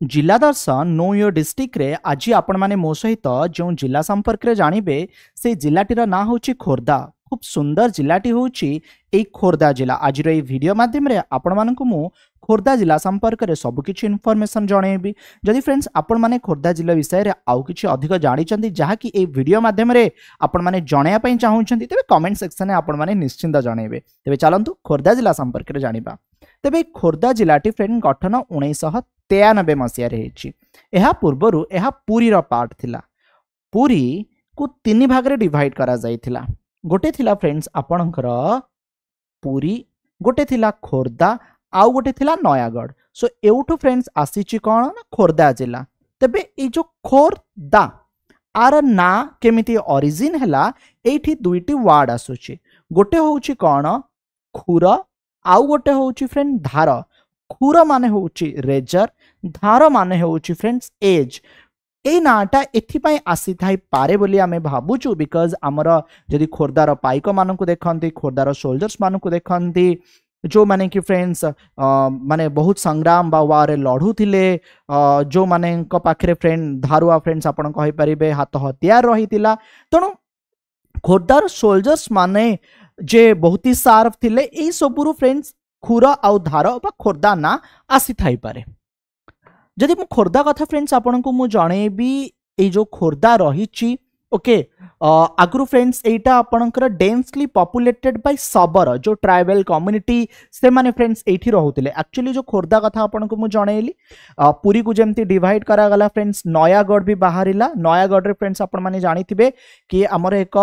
जिला दर्शन know your district रे आज आपण माने मो सहित जो जिला संपर्क रे जानिबे से जिलाटीर ना होची खोर्धा। खूब सुंदर जिलाटी होची एई खोर्धा जिला। आज रे वीडियो माध्यम रे आपण मानकु मु खोर्धा जिला संपर्क रे सब किछि इन्फॉर्मेशन जणेबी। जदि फ्रेंड्स आपण माने खोर्धा जिला विषय रे आउ किछि अधिक जानि चंदी जहा कि ए वीडियो माध्यम रे आपण माने जणया पई चाहू चंदी तेबे कमेंट सेक्शन रे आपण माने निश्चिंत जणेबे। तेबे चलंतु खोर्धा जिला संपर्क रे जानिबा। तेबे खोर्धा जिलाटी फ्रेंड गठन 1993 मसीह यह पूर्वर यह पुरी पार्ट थिला। पुरी को तीन भाग रे डिवाइड करा जाइथिला। गोटे थिला फ्रेंड्स आपणकर पुरी, गोटे थिला खोर्धा, आउ गोटे थिला नयागढ़। सो एउठु फ्रेंड्स आसीची कोन ना खोर्धा जिला। तबे ए जो खोर्धा आर ना केमिति ओरिजिन हैला एठी दुईटी वर्ड आसुची। गोटे होउची कोन खुर, आउ गोटे होउची फ्रेंड धार। खुर माने होउची रेजर, धार माने होउची फ्रेंड्स एज। ए नाटा एथिपाई आसी थाई पारे बोली आमे भाबुचु बिकॉज हमर जदि खोर्धार पाइक मानकु देखंती, खोर्धार सोल्जर्स मानकु देखंती जो माने कि फ्रेंड्स माने बहुत संग्राम बा वारे लढु थिले, जो माने को पाखरे फ्रेंड धारुआ फ्रेंड्स आपण कहि परिबे हाथ हथियार रहितिला। तणु खोर्धार सोल्जर्स माने जे बहुत ही सार्फ थिले एई सबुरु फ्रेंड्स खुर आउ धार बा खोर्धा ना आसी थाई पारे। जदि मु खोर्धा कथा फ्रेंड्स आपन को मु जणेबी ए जो खोर्धा रहिची ओके आगुरु फ्रेंड्स एटा आपनकर डेंसली पॉपुलेटेड बाय सबरा जो ट्राइबल कम्युनिटी से माने फ्रेंड्स एठी रहउतिले। एक्चुअली जो खोर्धा कथा आपन को मु जणेली पुरी को जेमती डिवाइड करा गला फ्रेंड्स नयागढ़ भी बाहरिला। नयागढ़ रे फ्रेंड्स आपन माने जानिथिबे कि हमर एक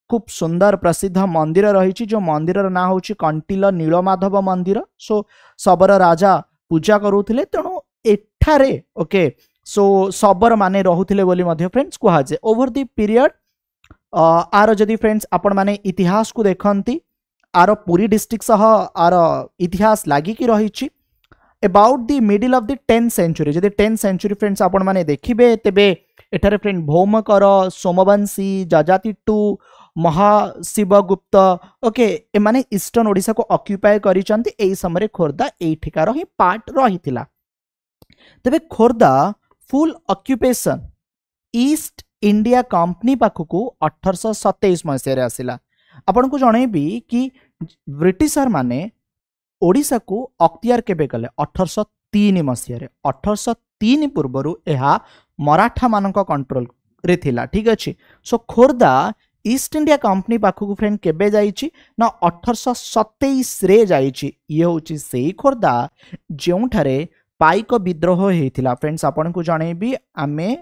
खूब सुंदर प्रसिद्ध मंदिर रही जो मंदिर ना हूँ कंटिल नीलमाधव मंदिर। सो सबर राजा पूजा करूथिले तेणु एठारे ओके सो सबर माने रहुथिले बोली मध्य फ्रेंड्स कहा जाए। ओवर द पीरियड आर जदि फ्रेंड्स आपण माने इतिहास को देखंती आर पुरी डिस्ट्रिक्ट सह आर इतिहास लागी की रही about the middle of the 10th century. जदि 10th सेंचुरी फ्रेंड्स आपण माने देखिबे तेबे एठारे फ्रेंड भौमकर, सोमवंशी, जजातिट्टू, महाशिवगुप्त ओके ए माने ईस्टर्न ओडिशा को ऑक्युपाई करिसंती। एई समय खोर्धा एठिकार ही पार्ट रहितिला। तबे Khordha full occupation East India Company पाखकू 1827 मसीह आसिला। आपन को जणेबी कि ब्रिटिशर माने ओडिशा को अख्तियार केबे कले 1803 मसीह। 1803 पूर्वरु एहा मराठा मानक कंट्रोल रे थिला। ठीक अछि। So Khordha East India Company पाखकू फ्रेंड केबे जाइछि ना 1827 रे जाइछि। ये होछि सेही खोर्धा जेउठारे पाइक विद्रोह होइथिला। फ्रेंड्स आपन को जणेबी आमे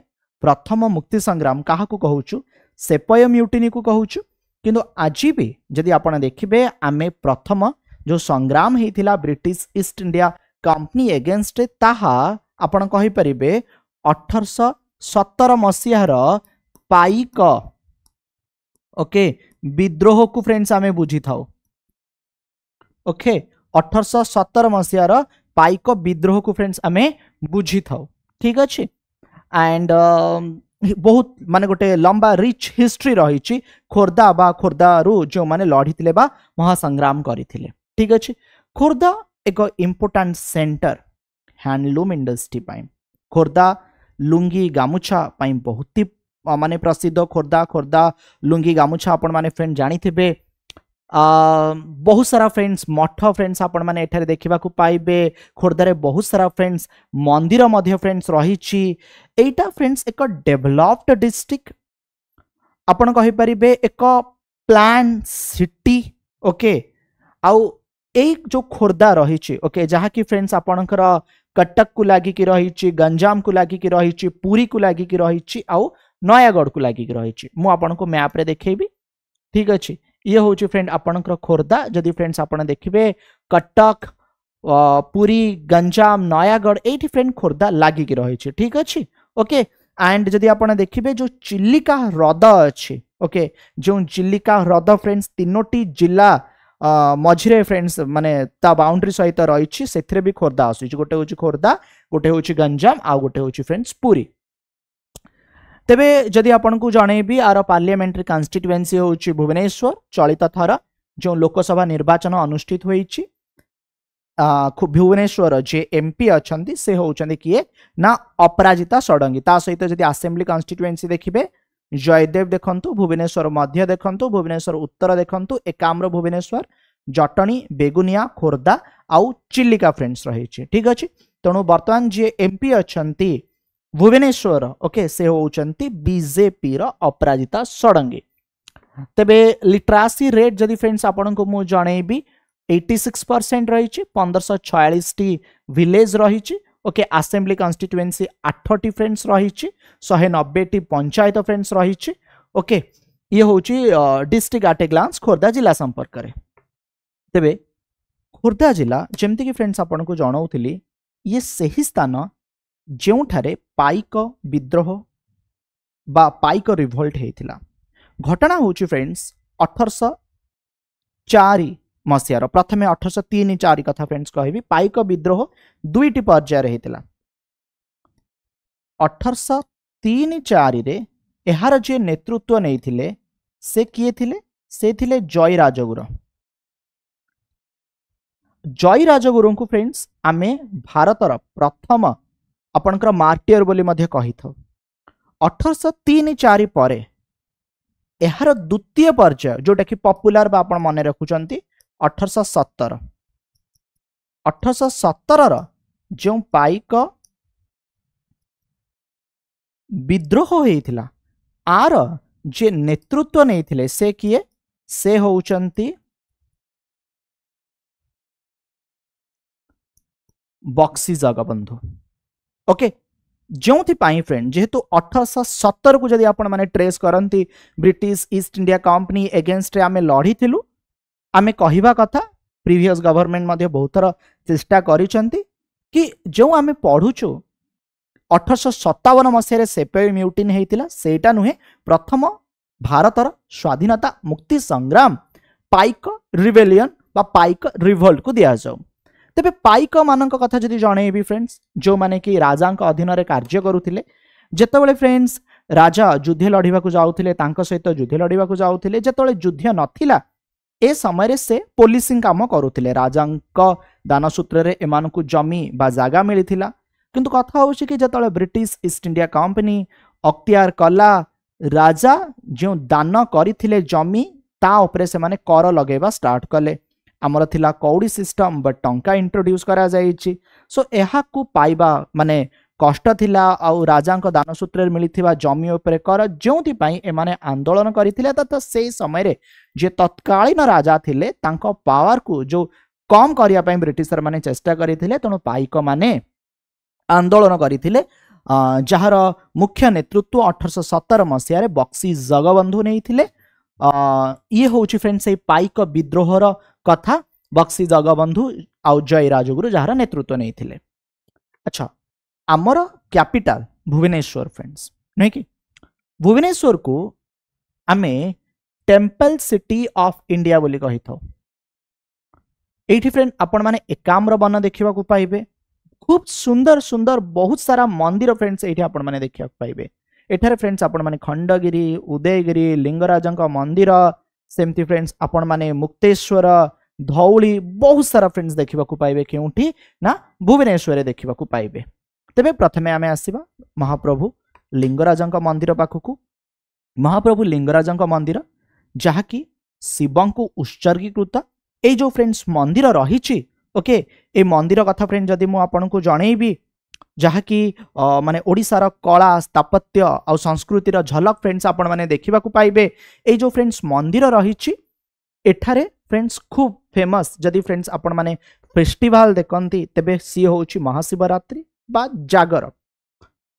प्रथम मुक्ति संग्राम काहा को कहूछु सेपय म्यूटिनी को कहूछु। किंतु आज भी जदि आपण देखिबे आमे प्रथम जो संग्राम होइथिला British East India Company against ताहा आपण कहि परिबे 1817 मसीहार पाइक ओके विद्रोह को फ्रेंड्स आमे बुझी थाउ। ओके 1817 मसीहार पाइक विद्रोह को फ्रेंड्स आमे बुझी थाउ। ठीक अछि। एंड बहुत माने गोटे लंबा रिच हिस्ट्री रही खोर्धा बा खोर्धारू जो माने लड़ीथिले बा महासंग्राम करिथिले। ठीक अछि। खोर्धा एक इम्पोर्टेंट सेंटर हैंडलूम इंडस्ट्री पाई। खोर्धा लुंगी गामुछा पाई बहुत ही माने प्रसिद्ध। खोर्धा खोर्धा लुंगी गामुछा आपण माने फ्रेंड जानिथिबे। बहुत सारा फ्रेंड्स मठ फ्रेंड्स आपण माने एठारे देखिबा को पाइबे। खोर्धा रे बहुत सारा फ्रेंड्स मंदिर मध्य फ्रेंड्स रहिछि। एटा फ्रेंड्स एक डेवलप्ड डिस्ट्रिक्ट आपण कहि परिबे एक प्लान सिटी ओके। आउ एक जो खोर्धा रहिछि ओके जहा कि फ्रेंड्स आपणकर कटक को लागी की रहिछि, गंजाम को लागी की रहिछि, पुरी को लागी की रहिछि, आउ नयागढ़ को लागी की रहिछि। मु आपण को मैप रे देखैबी। ठीक अछि। ये होची फ्रेंड आपणकर खोर्धा। जदि फ्रेंड्स आपण देखिबे कटक, पुरी, गंजाम, नयागढ़ एठी फ्रेंड खोर्धा लागी की रहिछि। ठीक अछि। ओके एंड जदि आपण देखिबे जो चिल्लिका हृद अछि ओके जो चिल्लिका हृद फ्रेंड्स तीनोटी जिला मझिरे फ्रेंड्स माने ता बाउंड्री सहित रहिछि सेथरे भी खोर्धा आसुछि। गोटे होची खोर्धा, गोटे होची गंजाम, आ गोटे होची फ्रेंड्स पुरी। तेबे जदि आपन को जणेबी आर पार्लियामेंट्री कन्स्टिट्युएंसी होची भुवनेश्वर। चलित थर जो लोकसभा निर्वाचन अनुष्ठित होईछि भुवनेश्वर जे एमपी अच्छा से होउछन्ति किए ना अपराजिता षडंगी ता सहित जदि असेंबली कन्स्टिट्युएंसी देखिबे जयदेव देखंतु भुवनेश्वर मध्य देखंतु भुवनेश्वर उत्तर देखंतु एकाम्र भुवनेश्वर जटणी बेगुनिया खोर्धा आउ चिल्लिका फ्रेंड्स रही ठीक अच्छे तेणु बर्तमान जी एमपी अच्छा भुवनेश्वर ओके से होउछन्ति बीजेपी रो अपराजिता षडंगी तेबे लिटरासी रेट जदि फ्रेंड्स आपन को मु जणेबी 86% रही 1546 टी विलेज रही ओके असेंबली कन्स्टिट्युएंसी 8 टी फ्रेंड्स रही 190 टी पंचायत फ्रेंड्स रही ओके ये होची district at a glance Khordha जिला संपर्क रे तेबे खोर्धा जिला जेमती कि फ्रेंड्स आपन को जणाउथली ये सही स्थान जेउठारे पाइक विद्रोह बा पाइक रिवोल्ट हेतिला घटना होची फ्रेंड्स 1804 मसीहार प्रथमे 1803-4 कथा फ्रेंड्स कहबी पाइक विद्रोह दुईटी पर्यायर हेतिला 1803-4 रे एहार जे नेतृत्व नैथिले से किए थिले से थिले जय राजगुरु जय राजगुरु को फ्रेंड्स आमे भारतर प्रथम आपनकर मार्टियर बोली मध्ये कहि थौ 1803-4 परे एहार द्वितीय पर्याय जोटा कि पॉपुलर बा आपण मने रखुचंती 1817 जो पाइक विद्रोह होइथिला आर जे नेतृत्व नैथिले से किए से होउचंती बक्सी जगबंधु ओके जो फ्रेंड जेहेतु 1817 को जदि आपण माने ट्रेस करंती British East India Company against रे आमे लड़ी थिलु आमे कहिबा कथा प्रीवियस गवर्नमेंट मध्ये बहुत थर चेष्टा करिसंती कि जो आमे पढुछु 1857 मसीह सेपेय म्यूटिन हेतिला सेटा नुहे प्रथम भारतर स्वाधीनता मुक्ति संग्राम पाइक रिबेलियन बा पाइक रिवोल्ट को दिया जाऊ तेबे पाइक मानक कथा जदि जणेबी फ्रेंड्स जो माने कि राजांक अधीन रे कार्य करुथिले जेतेबेले फ्रेंड्स राजा युद्ध लड़िबा को जाउथिले तांको सहित युद्ध लड़िबा को जाउथिले जेतेबेले युद्ध नथिला ए समय रे से पोलिसिंग काम करुथिले राजांक दानसूत्र रे एमान को जमी बा जागा मिलिथिला किंतु कथा होछि कि जेतेबेले ब्रिटिश ईस्ट इंडिया कंपनी अख्तियार कला राजा जो दान करिथिले जमी ता उपरे से माने कर लगेबा स्टार्ट कले आमर थिला कौड़ी सिस्टम बट टंका इंट्रोड्यूस करा जाइछि सो एहा को पाइबा माने कष्ट थिला आउ राजांक दानसूत्र मिलिथिबा जमी उपरे कर जोंथि पई एमाने आंदोलन करिथिले त से समय रे जे तत्कालीन राजा थिले तांको पावर को जो कम करिया पई ब्रिटिशर माने चेष्टा करिथिले तणु पाइक माने आंदोलन करिथिले जहार मुख्य नेतृत्व 1817 मसीह रे बक्सी जगबंधु नैथिले ये होची फ्रेंड्स ए पाइक विद्रोहर कथा बक्सी जगबंधु आउ जय राजगुरु जहार नेतृत्व नैथिले अच्छा आमर कैपिटल भुवनेश्वर फ्रेंड्स नहीं कि भुवनेश्वर को आमे टेम्पल सिटी ऑफ इंडिया बोली कहि थौ एठी फ्रेंड आपण माने एकाम्र वन देखिबा को पाइबे खूब सुंदर सुंदर बहुत सारा मंदिर फ्रेंड्स एठी आपण माने देखिबा को पाइबे एठारे फ्रेंड्स आपण माने खंडगिरी उदयगिरी लिंगराजंक मंदिर सेमती फ्रेंड्स आपण माने मुक्तेश्वर धौली बहुत सारा फ्रेंड्स देखिबा को पाइबे केउठी ना भुवनेश्वर देखिबा को पाइबे तेबे प्रथमे आमे आसीबा महाप्रभु लिंगराजंक मंदिर पाखकु महाप्रभु लिंगराजंक मंदिर जहाँकि शिवंकु उत्सर्गीकृत ए जो फ्रेंड्स मंदिर रही ओके ए मंदिर कथा फ्रेंड जदि मु आपन को जणेबी जहाँकि माने ओडिसार कला स्थापत्य आ संस्कृतिर झलक फ्रेंड्स आपण माने देखिबा को पाइबे ए जो फ्रेंड्स मंदिर रही एठारे फ्रेंड्स खूब फेमस जदि फ्रेंड्स आपण माने फेस्टिवल देखंती तेबे सी होउची महाशिवरात्रि बा जागर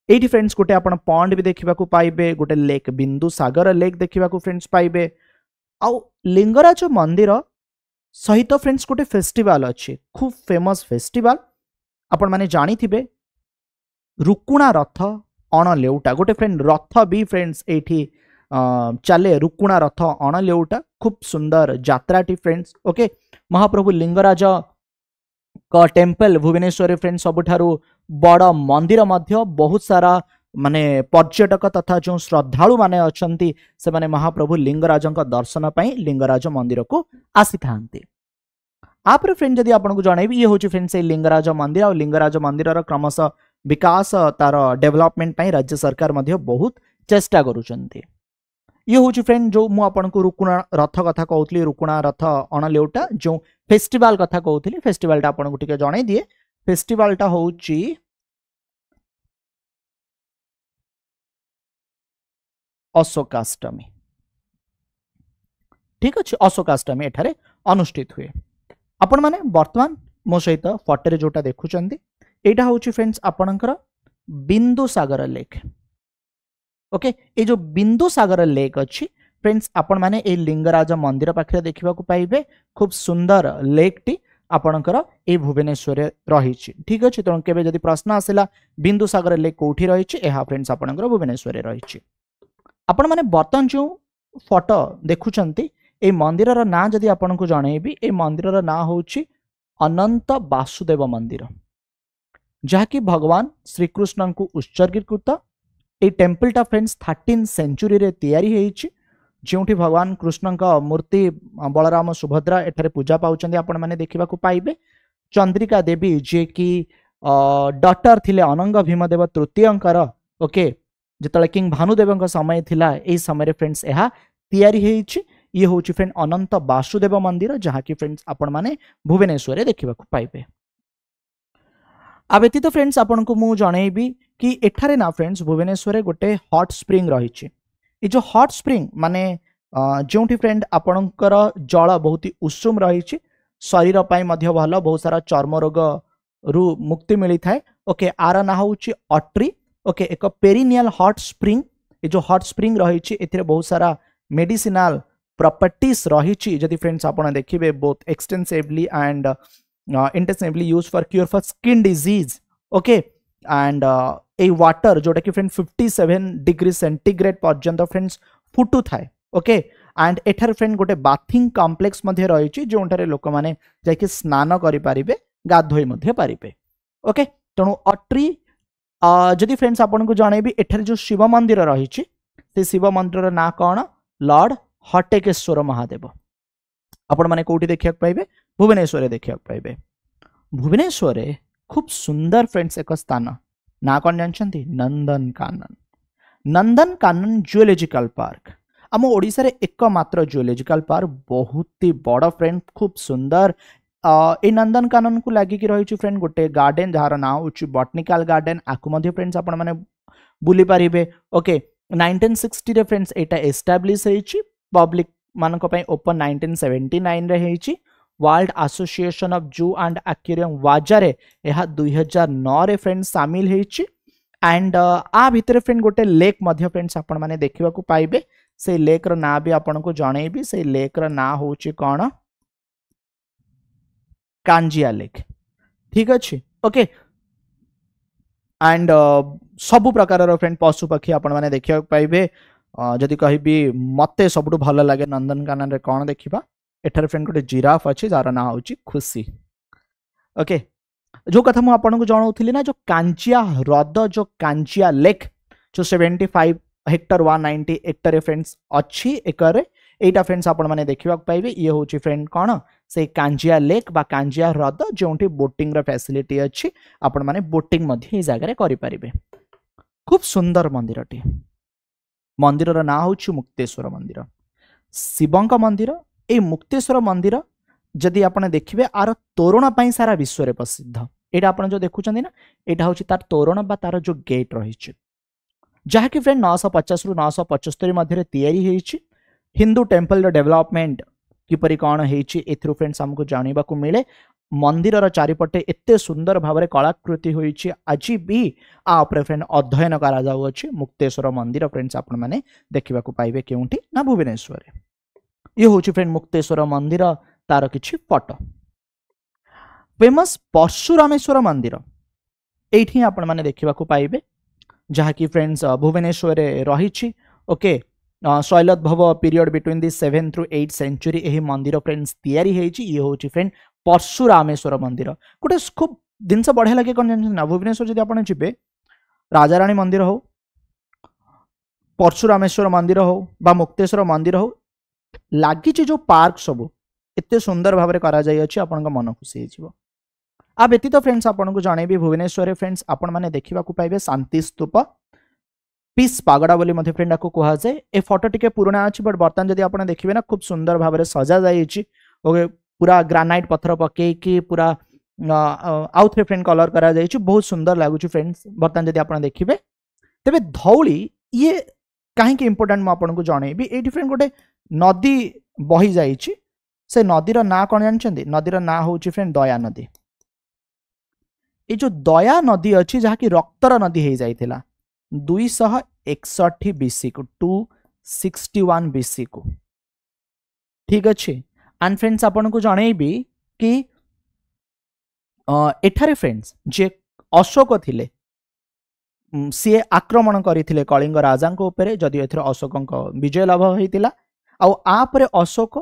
एठी फ्रेंड्स गोटे आपण पॉन्ड भी देखिबा को पाइबे गोटे लेक बिंदु सागर लेक देखिबा को फ्रेंड्स पाइबे आउ लिंगराज मंदिर सहित फ्रेंड्स गोटे फेस्टिवल अच्छे खूब फेमस फेस्टिवल आपण माने जानी थिबे रुकुणा रथ अण लेउटा गोटे फ्रेंड रथ भी फ्रेंड्स एठी चले रुकुणा रथ अण लेउटा खूब सुंदर यात्राटी फ्रेंड्स ओके महाप्रभु लिंगराज का टेम्पल भुवनेश्वर फ्रेंड्स सबुठारु बड़ मंदिर मध्य बहुत सारा माने पर्यटक तथा जो श्रद्धालु माने अछंती से माने महाप्रभु लिंगराजंक दर्शन पई लिंगराज मंदिर को आसी थांती आप फ्रेंड जदि आपको जनइबी ये हूँ फ्रेंड से लिंगराज मंदिर और लिंगराज मंदिर क्रमशः विकास तार डेवलपमेंट राज्य सरकार बहुत चेष्टा करुँच ये हूँ फ्रेंड जो मुझे रुकुणा रथ कथा कहूली रुकुणा रथ अणलेउटा जो फेस्टिवल कथा कहूली फेस्टिवलटा आपको टिके जन दिए फेस्टिवलटा हूँ अशोकाष्टमी ठीक अच्छे अशोकाष्टमी एठारे अनुष्ठित हुए आपण माने वर्तमान मो सहित फटो जोटा देखुं यहाँ हूँ फ्रेंड्स आपणकर बिंदु सागर लेक ओके ये जो बिंदु सागर लेक अच्छी फ्रेंड्स आपण माने ए लिंगराज मंदिर पाखे देखा पाइबे खूब सुंदर लेक टी आपणकर ए भुवनेश्वर रही ठीक अच्छे तेणु केबे जदि प्रश्न आसला बिंदु सागर लेक कौटी रही फ्रेंड्स आपणकर भुवनेश्वर रही आपण माने बर्तन जो फोटो देखुंत ए मंदिर ना जदि आपको जनइबी ए मंदिर ना हूँ अनंत वासुदेव मंदिर जहाँकि भगवान श्रीकृष्ण को उत्सर्गीकृत ए टेम्पलटा फ्रेंड्स 13 सेंचुरी रे तैयारी होईछि जोंठी भगवान कृष्ण का मूर्ति बलराम सुभद्रा एठारे पूजा पाउछन्ती आपण माने देखिबा को पाइबे चंद्रिका देवी जे कि डॉटर थिले अनंग भीमदेव तृतीयंकर ओके जेतले किंग भानुदेव समय थिला ए समय रे फ्रेंड्स एहा तैयारी होईछि ये हूँ फ्रेंड अनंत वासुदेव मंदिर जहाँ कि फ्रेंड्स आपण माने भुवनेश्वर देखा पाइबे आ व्यतीत फ्रेंड्स आपन को मु जनइबी कि एठारे ना फ्रेंड्स भुवनेश्वर गोटे हॉट स्प्रिंग रही ये जो हॉट स्प्रिंग माने जो फ्रेंड आपणकर जल बहुत ही उषुम रही शरीर मध्य भल बहुत सारा चर्म रोग रु मुक्ति मिली थाए ओके आर ना हूँ अट्री ओके एक पेरिनियल हॉट स्प्रिंग ये जो हॉट स्प्रिंग रही ए बहुत सारा मेडिसिनाल प्रॉपर्टीज रही जदि फ्रेंड्स आप देखिए both extensively and intensively use for cure for skin disease okay and A water जोटा कि फ्रेंड 57 डिग्री सेंटीग्रेड पर्यंत फ्रेंड्स फुटू थाए ओके एंड एठार फ्रेंड गोटे बाथिंग कॉम्प्लेक्स मध्य रही जो लोक मैंने जाकि स्नान करें गाधोई पारे ओके तेणु अट्री जदि फ्रेंड्स आपको जनइबी एठार जो शिव मंदिर रही शिव मंदिर ना कौन लॉर्ड हटेकेश्वर महादेव आपण माने कोठी देखिया पाइबे भुवनेश्वर देखिया पाइबे भुवनेश्वर खूब सुंदर फ्रेंड्स एक स्थान ना कौन जानछंती नंदन कानन जूलॉजिकल पार्क आम ओडिसा रे एकमात्र जूलॉजिकल पार्क बहुत ही बड़ फ्रेंड खूब सुंदर ए नंदन कानन को लगिकी रही फ्रेंड गोटे गार्डन जार ना हूँ बॉटनिकल गार्डन आकु मध्य फ्रेंड्स आपण माने बुली पारिबे ओके 1960 रे फ्रेंड्स एटा एस्टाब्लिश होईची पब्लिक मानक पई ओपन 1979 रे हेची वर्ल्ड एसोसिएशन ऑफ जू एंड एक्वेरियम वाजारे यह 2009 रे फ्रेंड्स शामिल हेची एंड आ भितर फ्रेंड गोटे लेक मध्य फ्रेंड्स आपण माने देखिबा को पाइबे से लेक रो ना भी आपण को जणेबी से लेक रो ना होची कोन कांजिया लेक ठीक अछि ओके एंड सबु प्रकार फ्रेंड पशु पक्षी आपण माने देखिबा को पाइबे जदि कहबी मते सबुठु भल लगे नंदनकानन रे कौन देखिबा एठार फ्रेंड गोटे जिराफ अच्छी जार ना हूँ खुशी ओके जो कथा मुझे आपको जनाऊली ना जो कांचिया ह्रद जो कांचिया लेक जो 75 हेक्टर 190 हेक्टर फ्रेंड्स अच्छी एकरे एटा फ्रेंड्स आपण माने देखिबा पाइबे ये हूँ फ्रेंड कौन से कांजिया लेक बा कांजिया ह्रद जो बोटिंग फैसिलिटी अच्छी आपण माने बोटिंग मध्य जगह करि परिबे खूब सुंदर मंदिरटी मंदिर ना हूँ मुक्तेश्वर मंदिर शिवंक मंदिर ए मुक्तेश्वर मंदिर जदि आपने देखिए आर तोरण पाई सारा विश्व में प्रसिद्ध यहाँ आप जो देखुं ना यहाँ हूँ तार तोरण बा तार जो गेट रही जहाँकि फ्रेंड 950 रु 975 मध्य तैयारी होईछि हिंदू टेम्पल डेवलपमेंट किपरि कौन होईछि फ्रेंड्स हमको जानिबा को मिले मंदिर चारिपटे एते सुंदर भाव में कलाकृति होईछि आज भी आपरे फ्रेंड अध्ययन करा जाउछि मुक्तेश्वर मंदिर फ्रेंड्स आपण माने देखिबा को पाइबे केउंठी ना भुवनेश्वर ये हूँ फ्रेंड मुक्तेश्वर मंदिर तार किछि फोटो फेमस परशुरामेश्वर मंदिर एठी आपण माने देखिबा को पाइबे जहाँ कि फ्रेंड्स भुवनेश्वर रही okay Shailodbhava period between the 7th through 8th century यही मंदिर फ्रेंड्स तैयारी होईछि ये हूँ फ्रेंड परशुरामेश्वर मंदिर गोटे खूब जिनस बढ़िया लगे कौन जान भुवनेश्वर जब आप जी राजाराणी मंदिर हो परशुरामेश्वर मंदिर हो बा मुक्तेश्वर मंदिर हो लगी जो पार्क सब एते सुंदर भाव करा जाई अछि आपन मन खुशी हो। आ व्यतीत फ्रेंड्स आपन को जणेबी भुवनेश्वर फ्रेंड्स आपण माने देखिबा को पाइबे शांति स्तूप पीस पागोड़ा बोली मध्य फ्रेंड आपको कहा जाए। ए फोटो टिके पुराना अछि बट बर्तमान जदि आपण देखिबे ना खूब सुंदर भाव में सजा जाई अछि। ओके पूरा ग्रानाइट पत्थर पके कि पूरा आउ थे फ्रेंड कलर करा जाई अछि बहुत सुंदर लागु छी फ्रेंड्स बर्तमान जदि आपण देखिबे। तबे धौली ये काहे कि इंपोर्टेंट म आपन को जणेबी एठी फ्रेंड गोटे नदी बही जाई छी। से नदीर ना कोन जानछन्ती नदीर ना होउची फ्रेंड दया नदी। ए जो दया नदी अछि जहा कि रक्तर नदी हे जाइथिला 261 बीसी को 261 बीसी को ठीक अच्छे। एंड फ्रेंड्स आपन को जणेबी कि एठारे फ्रेंड्स जे अशोक थिले सी आक्रमण करथिले कलिंग राजा को ऊपर जदि एथर अशोक विजय लाभ होइतिला। आ परे अशोक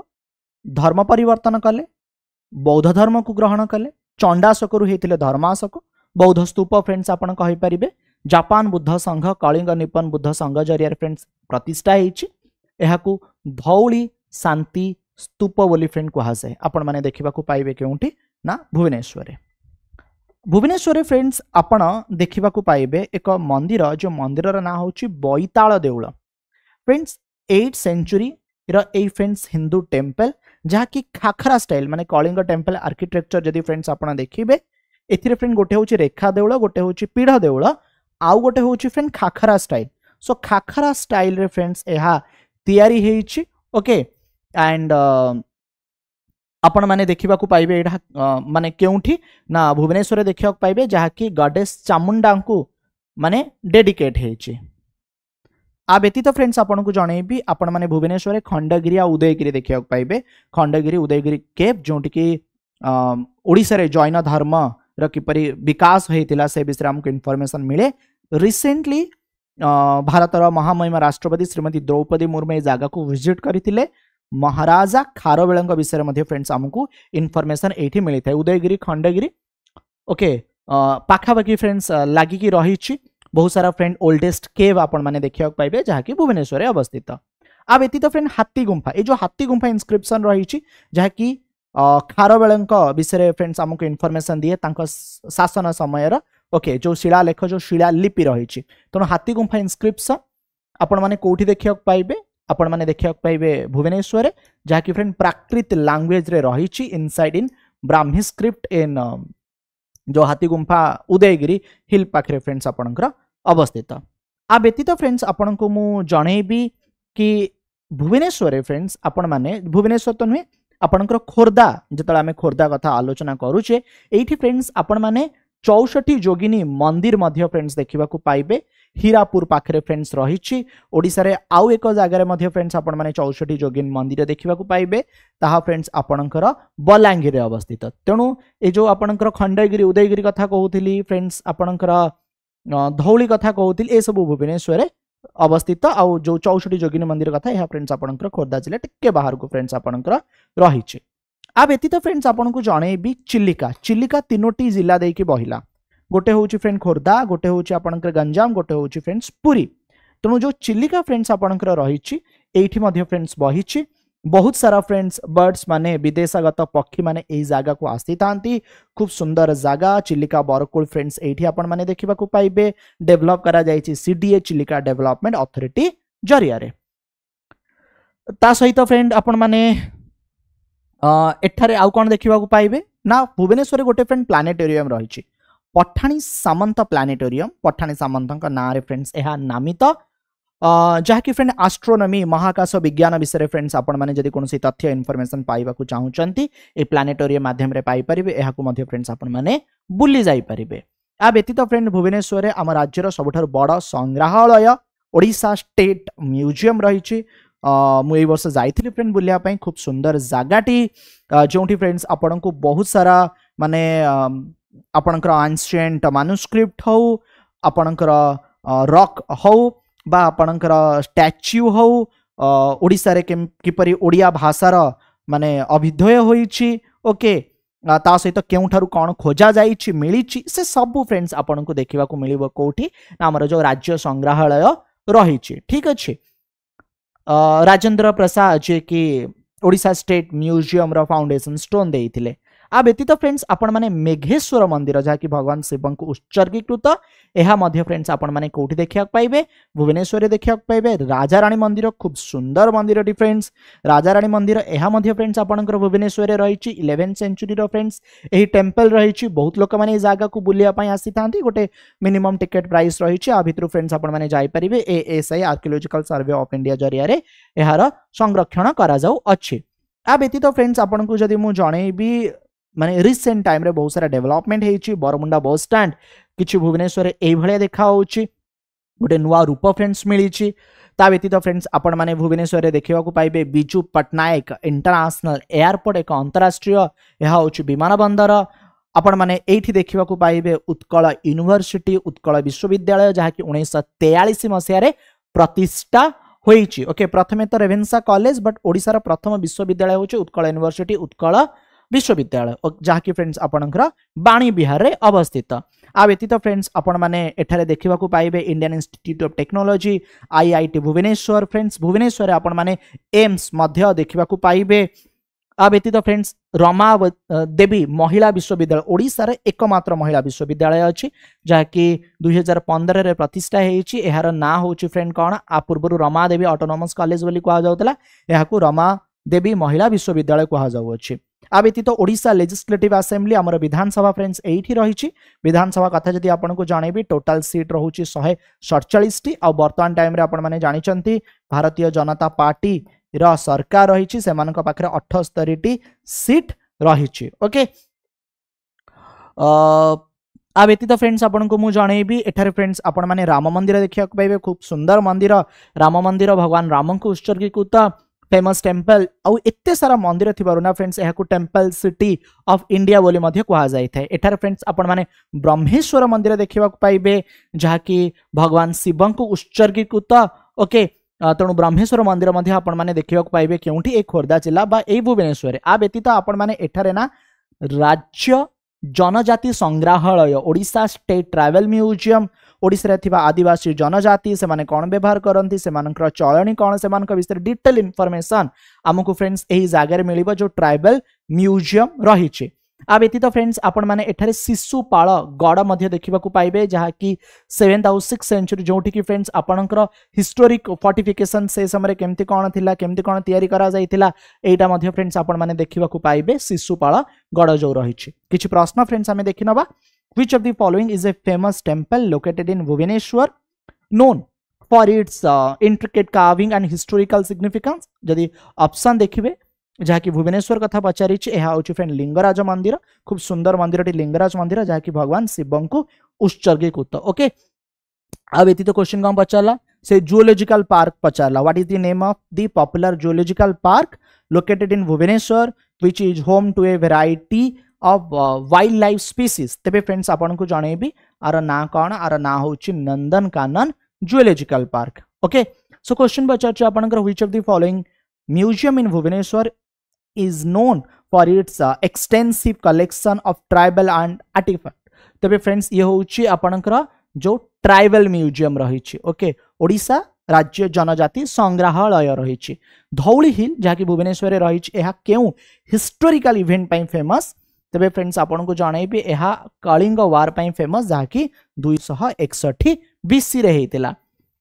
धर्म परिवर्तन कले बौद्ध धर्म को ग्रहण कले चंडाशोक रु हेतिले धर्माशोक बौद्ध स्तूप फ्रेंड्स आपन कहि परिबे जापान बुद्ध संघ कलिंग निपन बुद्ध संघ जरिया फ्रेंड्स प्रतिष्ठा हेछि। एहाकू धौली शांति स्तूप बोली फ्रेंड कहा जाए। आपण माने देखिबा को पाइबे केउंठी ना भुवनेश्वर। भुवनेश्वर फ्रेंड्स आपण देखिबा को पाइबे एक मंदिर जो मंदिरर ना होछि बैताल देउळ फ्रेंड्स 8th सेंचुरी र ए फ्रेंड्स हिंदू टेम्पल जहा कि खाखरा स्टाइल माने कलिंग टेम्पल आर्किटेक्चर जदि फ्रेंड्स आपण देखिबे एथिरे फ्रेंड गोटे होछि रेखा देउळ गोटे होछि पीढ़ देउळ आउ गोटे होछि फ्रेंड खाखरा स्टाइल। सो खाखरा स्टाइल रे फ्रेंड्स एहा तयारी हेछि ओके। एंड आपण माने देखिबा को पाइबे एडा माने केउंठी ना भुवनेश्वर देखिबा को पाइबे जहा कि गॉडेस चामुंडा को माने डेडिकेट हेछि। आ व्यतीत फ्रेंड्स आपन को जणेबी आपण माने भुवनेश्वर खंडगिरी आ उदयगिरी देखिबा को पाइबे खंडगिरी उदयगिरी केव जोंटी कि ओडिसा रे जैन धर्म र किपरि विकास होइतिला से विषय हमको इन्फॉर्मेशन मिले। रिसेंटली भारतर महामहिमा राष्ट्रपति श्रीमती द्रौपदी मुर्मू जगह को विजिट करथिले महाराजा खारवेल विषय में फ्रेंड्स आमको इनफॉरमेशन एठी मिली था। उदयगिरी खंडगिरी ओके पाखापाखी फ्रेंड्स लागिकी रही बहुत सारा फ्रेंड ओल्डेस्ट केव आपण माने देखिया पाइबे जहा कि भुवनेश्वर अवस्थित। आ व्यतीत फ्रेंड हाथी गुंफा ये जो हाथी गुंफा इनस्क्रिप्शन रही जहा कि खारवेल विषय फ्रेंड्स आमको इनफॉरमेशन दिए शासन समय ओके जो शिलालेख जो शिलालिपि रही तेणु हाथी गुंफा इनस्क्रिप्शन आपण माने कोठी देखिया पाइबे आपण माने देखिया पाइबे भुवनेश्वर जहा कि फ्रेंड प्राकृत लैंग्वेज रे रही inside in Brahmi script in जो हाथी गुंफा उदयगिरी हिल पाखरे फ्रेंड्स आपणकर अवस्थित। आ व्यतीत फ्रेंड्स आपण को मु जणेबी कि भुवनेश्वर फ्रेंड्स आपण माने भुवनेश्वर तो नुहे आपणकर खोर्धा जतले आमे खोर्धा कथा आलोचना करूचे एठी फ्रेंड्स आपण माने 64 जोगिनी मंदिर मध्य फ्रेंड्स देखिबा को पाइबे हीरापुर पाखरे फ्रेंड्स रही ओडिसा रे आउ एक जगह मध्य फ्रेंड्स आपण माने 64 जोगिनी मंदिर देखिबा को पाइबे ताहा फ्रेंड्स आपणकर बलांगीर अवस्थित। तेणु ए जो आपणकर खंडगिरी उदयगिरी कथा कहउथिली फ्रेंड्स आपणकर धौली कथा कहउथिली ए सब भुवनेश्वर अवस्थित आउ जो 64 जोगिनी मंदिर कथा यह फ्रेंड्स आपणकर खोर्धा जिला टिके बाहर को फ्रेंड्स आपणकर रही। आ व्यतीत फ्रेंड्स आपण को जणेबी चिलिका चिलिका तीनोटी जिला देकी बहिला गोटे होची फ्रेंड खोर्धा गोटे होची आपणकर गंजाम गोटे होची फ्रेंड्स पुरी। तेणु जो चिलिका फ्रेंड्स आपणकर रही एठी मध्य फ्रेंड्स बहिची बहुत सारा फ्रेंड्स बर्ड्स माने विदेशगत पक्षी माने एही जागा को आसी थांती खूब सुंदर जागा चिलिका बरकुल फ्रेंड्स एठी आपण माने देखिबा को पाइबे डेवलप करा जायछि सीडीए चिलिका डेवलपमेंट अथॉरिटी जरिया रे। ता सहित फ्रेंड आपण माने एठारे आउ कोन देखिबा को पाइबे ना भुवनेश्वर गोटे फ्रेंड प्लानेटोरियम रही पठाणी सामंत प्लानेटोरियम पठाणी सामंत ना रे फ्रेंड्स एहा नामित जहा कि फ्रेंड एस्ट्रोनॉमी महाकाश विज्ञान विषय फ्रेंड्स आपण माने जदि कोनसी तथ्य इन्फॉर्मेशन पाइबा को चाहउचंती ए प्लानेटोरियम माध्यम रे पाई परिबे एहा को मध्य फ्रेंड्स आपण माने बुली जाई परिबे। आ व्यतीत फ्रेंड भुवनेश्वर आम राज्यर सबठार बड़ संग्रहालय ओडिशा स्टेट म्यूजियम रही मु ए वर्ष जाइथिली फ्रेंड बुलिया पई खूब सुंदर जागाटी जोंठी फ्रेंड्स आपण को बहुत सारा माने आपणकर एंशिएंट मैन्युस्क्रिप्ट हो आपणकर रॉक हो बा आपणकर स्टैच्यू हो ओडिसा रे किपरि ओडिया भाषार माने अभिधेय होईची ओके ता सहित केउठारु कोन खोजा जाईची मिलीची से सब फ्रेंड्स आपण को देखिबा को मिलिबो कोठी हमर जो राज्य संग्रहालय रहीची ठीक अछि। राजेंद्र प्रसाद जे कि ओडिशा स्टेट म्यूजियम रो फाउंडेशन स्टोन देइथिले। आ व्यतीत फ्रेंड्स आपण माने मेघेश्वर मंदिर जहाँ कि भगवान शिव को उत्सर्गीकृत यह मध्य फ्रेंड्स आपण माने कोठी देखिया पाइबे भुवनेश्वर देखिया पाइबे। राजा रानी मंदिर खूब सुंदर मंदिर टी फ्रेंड्स राजा रानी मंदिर यह मध्य फ्रेंड्स आपणकर भुवनेश्वर रही 11th सेंचुरी रो फ्रेंड्स यही टेम्पल रही बहुत लोक माने जगह को बुलिया पई आसी थांती गोटे मिनिमम टिकेट प्राइस रही आ भितर फ्रेंड्स आपण माने जाई परिबे ASI archaeological survey of India जरिया रे एहार संरक्षण करा जाऊ अछि। आ व्यतीत फ्रेंड्स आपण को जदी मु जणेबी माने रिसेंट टाइम रे बहुत सारा डेवलपमेंट हेछि बरमुंडा बस स्टैंड किछि भुवनेश्वर एई भलिया देखा होछि गोटे नुआ रूप फ्रेंड्स मिलिछि। ता व्यतीत फ्रेंड्स आपण माने भुवनेश्वर रे देखिबा को पाइबे बिजू पटनायक इंटरनेशनल एयरपोर्ट एक अंतरराष्ट्रीय यह होछि विमान बंदर। आपण माने एठी देखिबा को पाइबे उत्कल यूनिवर्सिटी उत्कल विश्वविद्यालय जहा कि 1943 मसिया रे प्रतिष्ठा होईछि। ओके प्रथमे तो रेभेन्सा कॉलेज बट ओडिसा रा प्रथम विश्वविद्यालय होछि उत्कल यूनिवर्सिटी उत्कल विश्वविद्यालय जहाँ कि फ्रेंड्स आपणकर बाणी बिहार रे अवस्थित। आ व्यतीत फ्रेंड्स आपण माने एठारे देखिबा को पाइबे Indian Institute of Technology IIT Bhubaneswar friends Bhubaneswar आपण माने एम्स मध्य देखिबा को पाइबे। आ व्यतीत फ्रेंड्स रमा देवी महिला विश्वविद्यालय ओडिसा रे एकमात्र महिला विश्वविद्यालय अछि जहाँ कि 2015 रे प्रतिष्ठा हेछि। एहार ना होछि फ्रेंड कोन आ पूर्व रमा देवी ऑटोनोमस कॉलेज बोली कहा जाउतला एहाकू रमा देवी महिला विश्वविद्यालय कहा जाउ अछि। आ व्यतीत ओडिशा लेजिस्लेटिव असेंबली आमर विधानसभा फ्रेंड्स एठी रही विधानसभा कथा जदि आपन को जानेबी टोटल सीट रहूची 147 टी आ वर्तमान टाइम रे आपण माने जानिचंती भारतीय जनता पार्टी रा सरकार रही सेमानक पाखरे 78 टी सीट रही। ओके आ व्यतीत फ्रेंड्स आपन को मु जणेबी एठारे फ्रेंड्स आपण माने राम मंदिर देखिया पाइबे खूब सुंदर मंदिर राम मंदिर भगवान राम को उत्सर्गीकृत फेमस टेम्पल आउ एते सारा मंदिर थिबारु ना फ्रेंड्स एहाकू टेम्पल सिटी ऑफ इंडिया बोली मध्य कहा जाय थाए। एठार फ्रेंड्स आपण माने ब्रह्मेश्वर मंदिर देखिबा पाइबे जहा कि भगवान शिव को उत्सर्गीकृत। ओके तेणु ब्रह्मेश्वर मंदिर मध्य आपण माने देखिबा पाइबे केउठी ए खोर्धा जिला बा ए भुवनेश्वर। आ व्यतीत आपण माने एठारे ना राज्य जनजाति संग्रहालय Odisha state tribal museum Odisha थिबा आदिवासी जनजाति से माने कोन व्यवहार करंती से मानकर चलणी कोन से मानकर विषय डिटेल इन्फॉर्मेशन हमकु फ्रेंड्स एही जागा रे मिलिबो जो ट्राइबल म्यूजियम रहिछि। आ व्यतीत फ्रेंड्स आपण माने एठारे शिशुपाल गड़ मध्य देखिबा को पाइबे जहा कि 7th और 6th सेंचुरी जोठी कि फ्रेंड्स आपणकर हिस्टोरिक फोर्टिफिकेशन से समय केमती कोन थिला केमती कोन तयारी करा जाइथिला एटा मध्य फ्रेंड्स आपण माने देखिबा को पाइबे शिशुपाल गड़ जो रहिछि। किछि प्रश्न फ्रेंड्स हमें देखिनबा which of the following is a famous temple located in Bhubaneswar known for its intricate carving and historical significance। जदि ऑप्शन देखिबे जहा कि भुवनेश्वर कथा पचारि फ्रेंड लिंगराज मंदिर खूब सुंदर मंदिर लिंगराज मंदिर जहा कि भगवान शिव को उत्सर्गीकृत। ओके आ व्यतीत क्वेश्चन कौन पचारा से जूलॉजिकल पार्क पचारा what is the name of the popular zoological park located in Bhubaneswar which is home to a variety of wildlife species. तेबे फ्रेंड्स आपन को जणेबी आर ना कौन आर ना होची Nandankanan zoological park. Okay so question पचार आपनकर which of the following museum in Bhubaneswar is known for its extensive collection of tribal and artifact। तबे फ्रेंड्स ये होची आपनकर जो ट्राइबल म्यूजियम रही। ओके ओडिशा राज्य जनजाति संग्रहालय रही। धौली हिल जहाँ कि भुवनेश्वर रही क्यों हिस्टोरिकल इवेंट पाई फेमस। तबे फ्रेंड्स आपन को जणेबी यह कलिंग वार पाई फेमस जहाँ कि 261 BC रे हेतिला।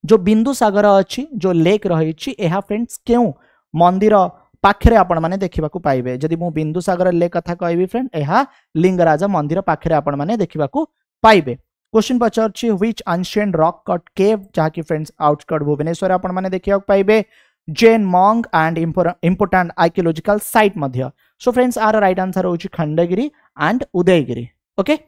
जो बिंदु सागर अच्छी जो लेक रही फ्रेंड्स क्यों मंदिर पाखरे आपण माने देखिबा को पाइबे। जदि मु बिंदु सागर लेक कथा कहबी फ्रेंड यह लिंगराज मंदिर पाखरे आपण माने देखिबा को पाइबे। क्वेश्चन पचारछि which ancient rock cut cave जहाँ कि फ्रेंड्स आउटस्कर्ट भुवनेश्वर आपण माने देखिबा को पाइबे Jain monk and important archaeological site मध्य। सो फ्रेंड्स आर राइट आंसर होछि Khandagiri and Udayagiri. Okay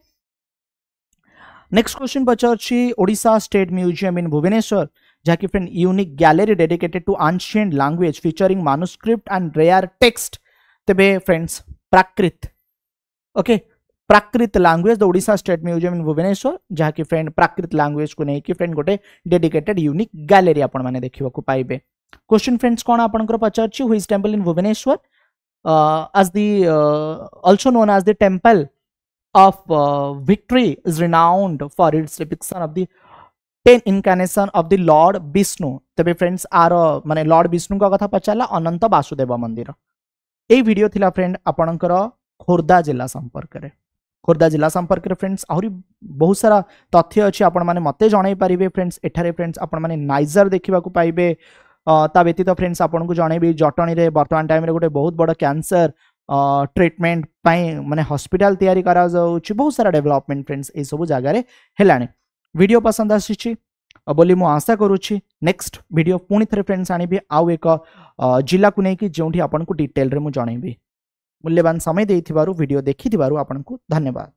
next question पचारछि Odisha State Museum in Bhubaneswar जहाँ की friend unique gallery dedicated to ancient language featuring manuscript and rare text. तेबे friends Prakrit. Okay Prakrit language the Odisha State Museum in Bhubaneswar जहाँ की friend प्राकृत language को नहीं फ्रेंड गोटे डेडिकेटेड यूनिक गैलरी आपण माने देखिबा को पाइबे। क्वेश्चन फ्रेंड्स कोन आपनकर पचारछि which temple in Bhubaneswar as the also known as the temple of victory is renowned for its depiction of the 10 incarnation of the Lord Vishnu। तबे फ्रेंड्स आर माने लॉर्ड विष्णु का कथा पचाला अनंत वासुदेव मंदिर। ए वीडियो थिला फ्रेंड आपणकर खोर्धा जिला संपर्क रे। खोर्धा जिला संपर्क रे फ्रेंड्स आहुरी बहुत सारा तथ्य अच्छी आपण माने मते जणाई पारिबे फ्रेंड्स। एठारे फ्रेंड्स आपण माने नाइजर देखिबा को पाइबे। ता व्यतीत फ्रेंड्स आपन को जणेबी जटणी रे वर्तमान टाइम रे गोटे बहुत बड़ कैंसर ट्रीटमेंट पाई माने हॉस्पिटल तैयारी करा जाउची। बहुत सारा डेवलपमेंट फ्रेंड्स ए सब जगह रे हेलानी। वीडियो पसंद आसीची बोली मु आशा करूची। नेक्स्ट वीडियो पुणी थरे फ्रेंड्स आनिबी आउ एक जिला को नेकी जोंठी आपन को डिटेल रे मु जणेबी। मूल्यवान समय देइथिबारु वीडियो देखिथिबारु आपन को धन्यवाद।